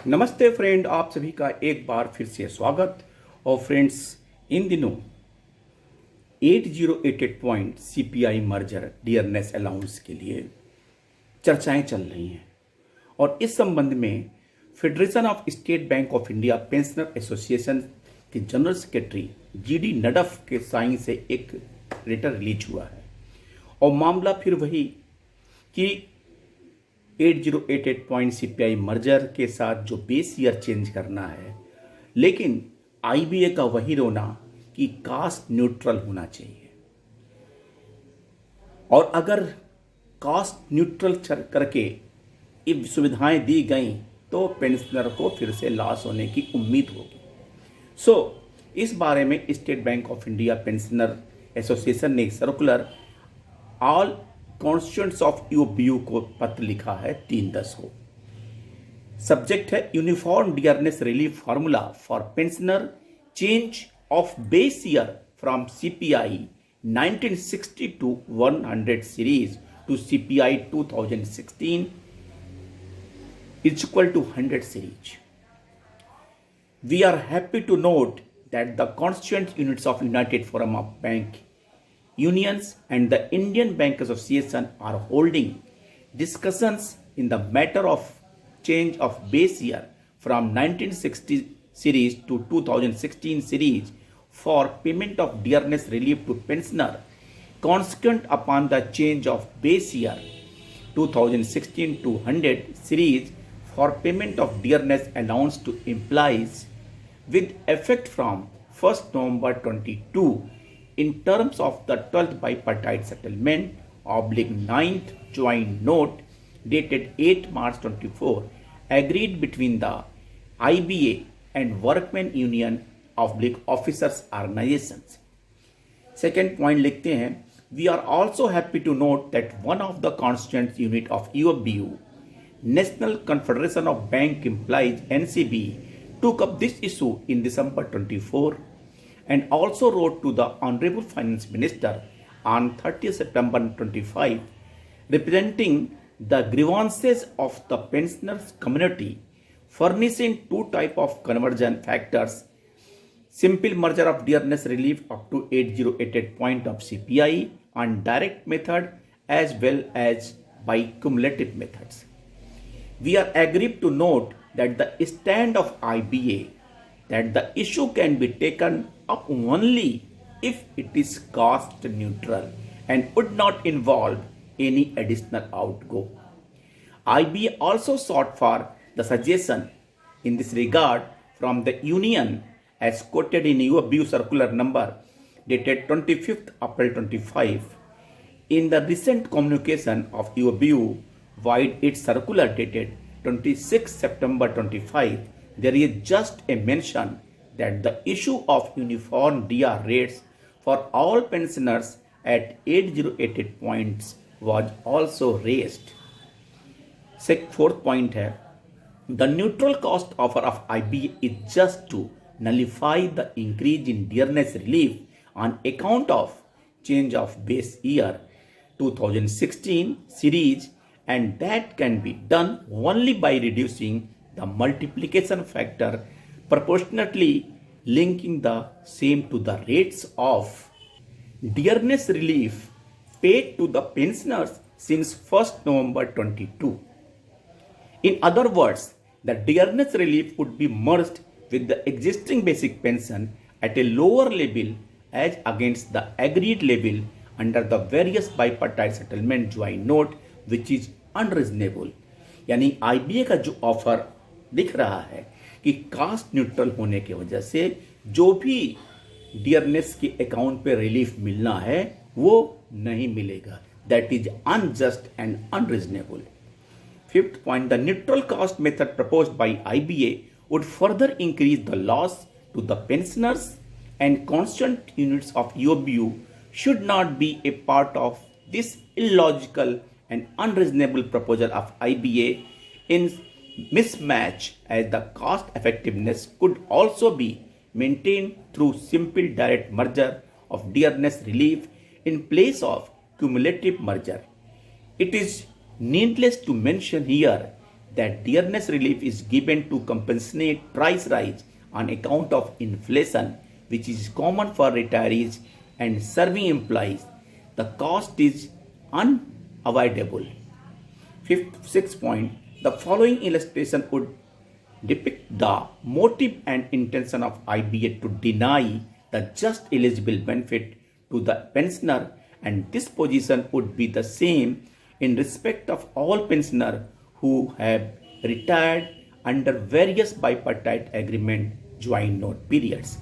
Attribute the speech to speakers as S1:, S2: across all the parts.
S1: नमस्ते फ्रेंड, आप सभी का एक बार फिर से स्वागत। और फ्रेंड्स, इन दिनों 8088 point CPI merger dearness allowance के लिए चर्चाएं चल रही हैं और इस संबंध में federation of state Bank of India pensioner association के जनरल सेक्रेटरी जीडी नडफ के साइन से एक लेटर रिलीज हुआ है और मामला फिर वही कि 8088 पॉइंट सीपीआई मर्जर के साथ जो बेस ईयर चेंज करना है, लेकिन आईबीए का वही रोना कि कास्ट न्यूट्रल होना चाहिए। और अगर कास्ट न्यूट्रल करके ये सुविधाएं दी गई तो पेंशनर को फिर से लॉस होने की उम्मीद होगी। इस बारे में State Bank of India pensioner association ने circular all constituents of UBU को पत्र लिखा है 3/10 को। सब्जेक्ट है uniform dearness relief formula for pensioner change of base year from CPI 1960 to 100 series to CPI 2016 is equal to 100 series. We are happy to note that the constituent units of United Forum of Bank Unions and the Indian Bank Association are holding discussions in the matter of change of base year from 1960 series to 2016 series for payment of dearness relief to pensioner consequent upon the change of base year 2016 to 100 series for payment of dearness allowance to employees with effect from 1st November 22 in terms of the 12th bipartite settlement oblique 9th joint note dated 8 March 24 agreed between the IBA and Workmen Union oblique Officers Organizations. Second point लिखते हैं, we are also happy to note that one of the constituent unit of UFBU, National Confederation of Bank Employees NCB, took up this issue in December 24 and also wrote to the Honorable Finance Minister on 30 September 25 representing the grievances of the pensioners community, furnishing two types of conversion factors: simple merger of dearness relief up to 8088 point of CPI on direct method as well as by cumulative methods. We are aggrieved to note that the stand of IBA that the issue can be taken up only if it is cost neutral and would not involve any additional outgo. IBA also sought for the suggestion in this regard from the union as quoted in UFBU circular number dated 25th April 25. In the recent communication of UFBU vide its circular dated 26 September 25, there is just a mention that the issue of uniform DR rates for all pensioners at 8088 points was also raised. Fourth point है, the neutral cost offer of IBA is just to nullify the increase in dearness relief on account of change of base year 2016 series, and that can be done only by reducing the multiplication factor proportionately linking the same to the rates of dearness relief paid to the pensioners since 1st November 22. In other words, the dearness relief would be merged with the existing basic pension at a lower level as against the agreed level under the various bipartite settlement joint note, which is unreasonable. यानी IBA का जो offer दिख रहा है कि cast neutral होने की वजह से जो भी डियरनेस के अकाउंट पे रिलीफ मिलना है वो नहीं मिलेगा. That is unjust and unreasonable. Fifth point, the neutral cost method proposed by IBA would further increase the loss to the pensioners and constant units of UBU should not be a part of this illogical and unreasonable proposal of IBA in mismatch, as the cost effectiveness could also be maintained through simple direct merger of dearness relief in place of cumulative merger. It is needless to mention here that dearness relief is given to compensate price rise on account of inflation, which is common for retirees and serving employees. The cost is unavoidable. Sixth point, the following illustration would depict the motive and intention of IBA to deny the just eligible benefit to the pensioner, and this position would be the same in respect of all pensioners who have retired under various bipartite agreement joint note periods.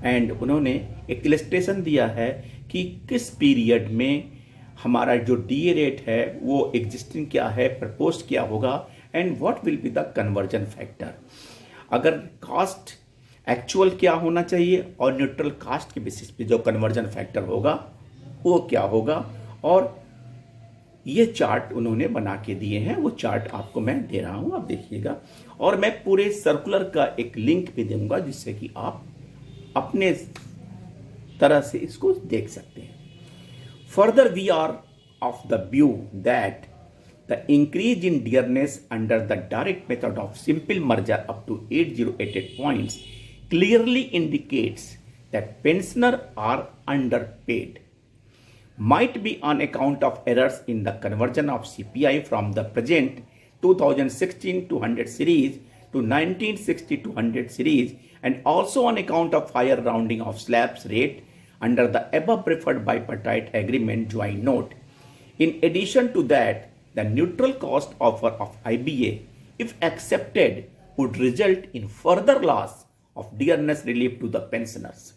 S1: And उन्होंने एक illustration दिया है कि किस period में हमारा जो DA rate है वो एग्जिस्टिंग क्या है, प्रपोज क्या होगा, and what will be the conversion factor. अगर कास्ट एक्चुअल क्या होना चाहिए और न्यूट्रल कास्ट के बेसिस पे जो कन्वर्जन फैक्टर होगा वो क्या होगा, और ये चार्ट उन्होंने बना के दिए हैं। वो चार्ट आपको मैं दे रहा हूं, आप देखिएगा, और मैं पूरे सर्कुलर का एक लिंक भी दूंगा जिससे कि आप अपने तरह से इसको देख सकते हैं। Further we are of the view that the increase in dearness under the direct method of simple merger up to 8088 points clearly indicates that pensioner are underpaid, might be on account of errors in the conversion of CPI from the present 2016 200 series to 1960 200 series, and also on account of higher rounding of slabs rate under the above preferred bipartite agreement joint note. In addition to that, the neutral cost offer of IBA, if accepted, would result in further loss of dearness relief to the pensioners.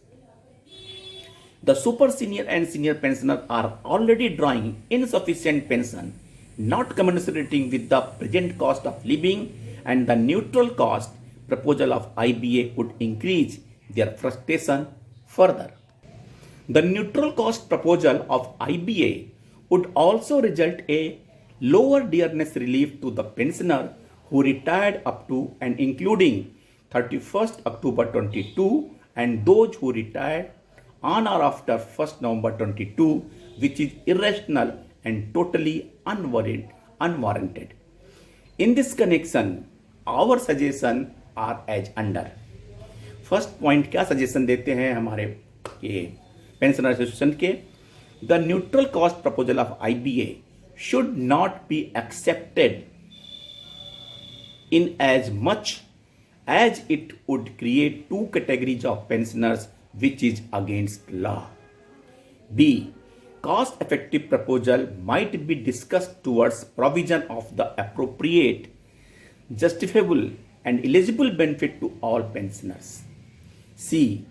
S1: The super senior and senior pensioners are already drawing insufficient pension, not commensurating with the present cost of living, and the neutral cost proposal of IBA would increase their frustration further. The neutral cost proposal of IBA would also result a lower dearness relief to the pensioner who retired up to and including 31st October 22 and those who retired on or after 1st November 22, which is irrational and totally unwarranted. In this connection, our suggestion are as under. First point क्या suggestion देते हैं हमारे ये pensioner association के? The neutral cost proposal of IBA should not be accepted in as much as it would create two categories of pensioners, which is against law. B. Cost effective proposal might be discussed towards provision of the appropriate, justifiable and eligible benefit to all pensioners. C.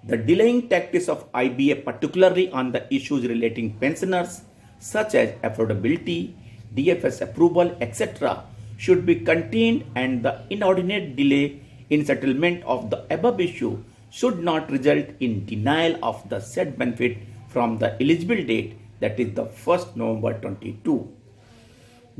S1: The delaying tactics of IBA, particularly on the issues relating pensioners such as affordability, DFS approval, etc., should be contained, and the inordinate delay in settlement of the above issue should not result in denial of the said benefit from the eligible date, that is the 1st November 22.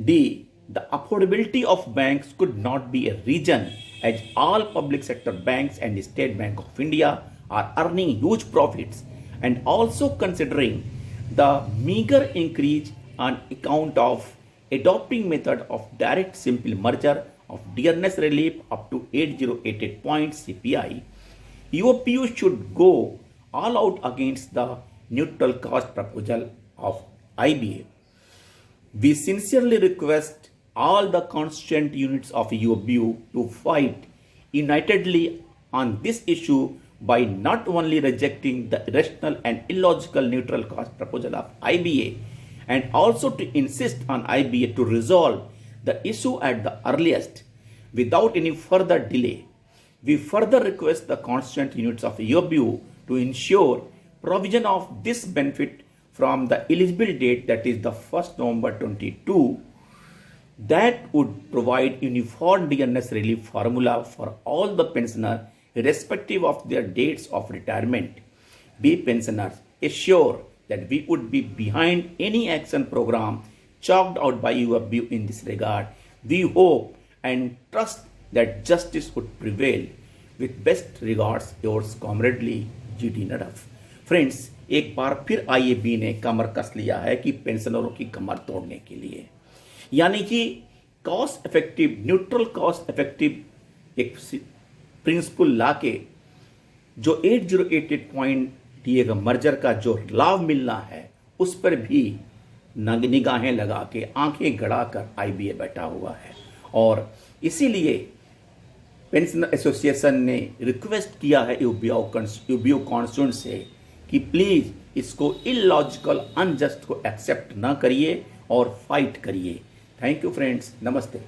S1: D. The affordability of banks could not be a reason, as all public sector banks and State Bank of India are earning huge profits, and also considering the meager increase on account of adopting method of direct simple merger of dearness relief up to 8088 points CPI, UOPU should go all out against the neutral cost proposal of IBA. We sincerely request all the constituent units of UOPU to fight unitedly on this issue by not only rejecting the irrational and illogical neutral cost proposal of IBA, and also to insist on IBA to resolve the issue at the earliest without any further delay. We further request the constituent units of UOPU to ensure provision of this benefit from the eligible date, that is the 1st November 22, that would provide uniform dearness relief formula for all the pensioners irrespective of their dates of retirement. We pensioners assure that we would be behind any action program chalked out by UOPU in this regard. We hope and trust that justice would prevail. With best regards, yours comradely GT Nadaf. Friends, एक बार फिर IAB ने कमर कस लिया है कि पेंशनरों की कमर तोड़ने के लिए, यानी कि cost effective, neutral cost effective एक प्रिंसिपल लाके जो 8088 पॉइंट दिए गए मर्जर का जो लाभ मिलना है उस पर भी निगाहें लगा के आंखें गड़ा कर आईबीए बैठा हुआ है। और इसीलिए पेंशनर एसोसिएशन ने रिक्वेस्ट किया है यूबीओ कॉन्स्टिट्यूंट से कि प्लीज़ इसको इलॉजिकल अनजस्ट को एक्सेप्ट ना करिए और फाइट करिए। थैंक यू फ्रेंड्स, नमस्ते।